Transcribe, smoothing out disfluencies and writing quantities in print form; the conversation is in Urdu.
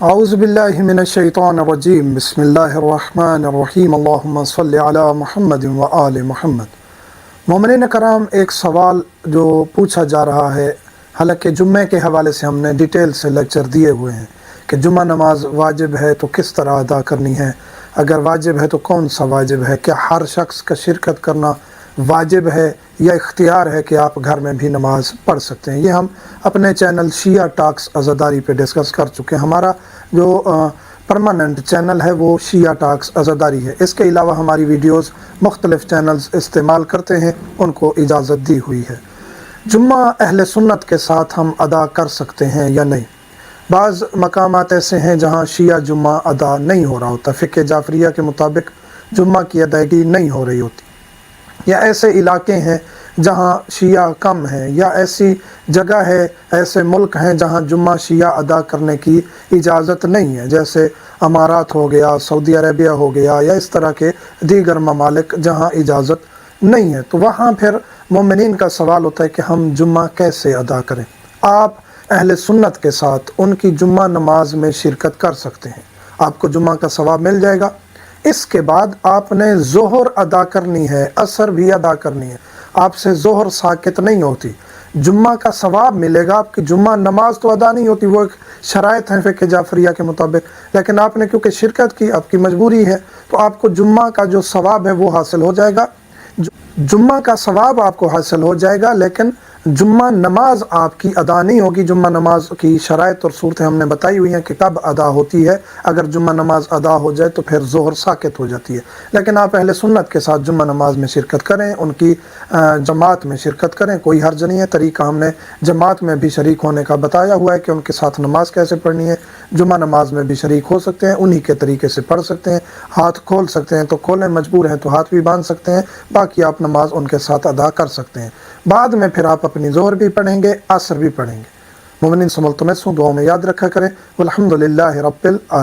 اعوذ باللہ من الشیطان الرجیم بسم اللہ الرحمن الرحیم اللہم صلی علی محمد و آل محمد۔ مومنین کرام، ایک سوال جو پوچھا جا رہا ہے، حالانکہ جمعے کے حوالے سے ہم نے ڈیٹیل سے لیکچر دیے ہوئے ہیں کہ جمعہ نماز واجب ہے تو کس طرح ادا کرنی ہے، اگر واجب ہے تو کون سا واجب ہے، کیا ہر شخص کا شرکت کرنا واجب ہے یا اختیار ہے کہ آپ گھر میں بھی نماز پڑھ سکتے ہیں۔ یہ ہم اپنے چینل شیعہ ٹاکس عزاداری پہ ڈسکس کر چکے ہیں۔ ہمارا جو پرماننٹ چینل ہے وہ شیعہ ٹاکس عزاداری ہے۔ اس کے علاوہ ہماری ویڈیوز مختلف چینلز استعمال کرتے ہیں، ان کو اجازت دی ہوئی ہے۔ جمعہ اہل سنت کے ساتھ ہم ادا کر سکتے ہیں یا نہیں؟ بعض مقامات ایسے ہیں جہاں شیعہ جمعہ ادا نہیں ہو رہا ہوتا، فقہ جعفریہ کے مطابق جمعہ کی ادائیگی نہیں ہو رہی ہوتی، یا ایسے علاقے ہیں جہاں شیعہ کم ہیں، یا ایسی جگہ ہے، ایسے ملک ہیں جہاں جمعہ شیعہ ادا کرنے کی اجازت نہیں ہے، جیسے امارات ہو گیا، سعودی عربیہ ہو گیا، یا اس طرح کے دیگر ممالک جہاں اجازت نہیں ہے۔ تو وہاں پھر مومنین کا سوال ہوتا ہے کہ ہم جمعہ کیسے ادا کریں؟ آپ اہل سنت کے ساتھ ان کی جمعہ نماز میں شرکت کر سکتے ہیں، آپ کو جمعہ کا ثواب مل جائے گا۔ اس کے بعد آپ نے ظہر ادا کرنی ہے، عصر بھی ادا کرنی ہے، آپ سے ظہر ساقط نہیں ہوتی، جمعہ کا ثواب ملے گا۔ آپ کی جمعہ نماز تو ادا نہیں ہوتی، وہ ایک شرائط ہیں فقہ جعفریہ کے مطابق، لیکن آپ نے کیونکہ شرکت کی، آپ کی مجبوری ہے، تو آپ کو جمعہ کا جو ثواب ہے وہ حاصل ہو جائے گا۔ جمعہ کا ثواب آپ کو حاصل ہو جائے گا، لیکن جمعہ نماز آپ کی ادا نہیں ہوگی۔ جمعہ نماز کی شرائط اور صورتیں ہم نے بتائی ہوئی ہیں کہ کب ادا ہوتی ہے۔ اگر جمعہ نماز ادا ہو جائے تو پھر ظہر ساقط ہو جاتی ہے، لیکن آپ اہل سنت کے ساتھ جمعہ نماز میں شرکت کریں، ان کی جماعت میں شرکت کریں، کوئی حرج نہیں ہے۔ طریقہ ہم نے جماعت میں بھی شریک ہونے کا بتایا ہوا ہے کہ ان کے ساتھ نماز کیسے پڑھنی ہے۔ جمعہ نماز میں بھی شریک ہو سکتے ہیں، انہی کے طریقے سے پڑھ سکتے ہیں۔ ہاتھ کھول سکتے ہیں تو کھولیں، مجبور ہیں تو ہاتھ بھی باندھ سکتے ہیں، باقی آپ نماز ان کے ساتھ ادا کر سکتے ہیں۔ بعد میں پھر آپ اپنی ظہر بھی پڑھیں گے، عصر بھی پڑھیں گے۔ مومنین سنبھل تو میں سوں، دعاؤں میں یاد رکھا کریں۔ والحمدللہ رب العالمین۔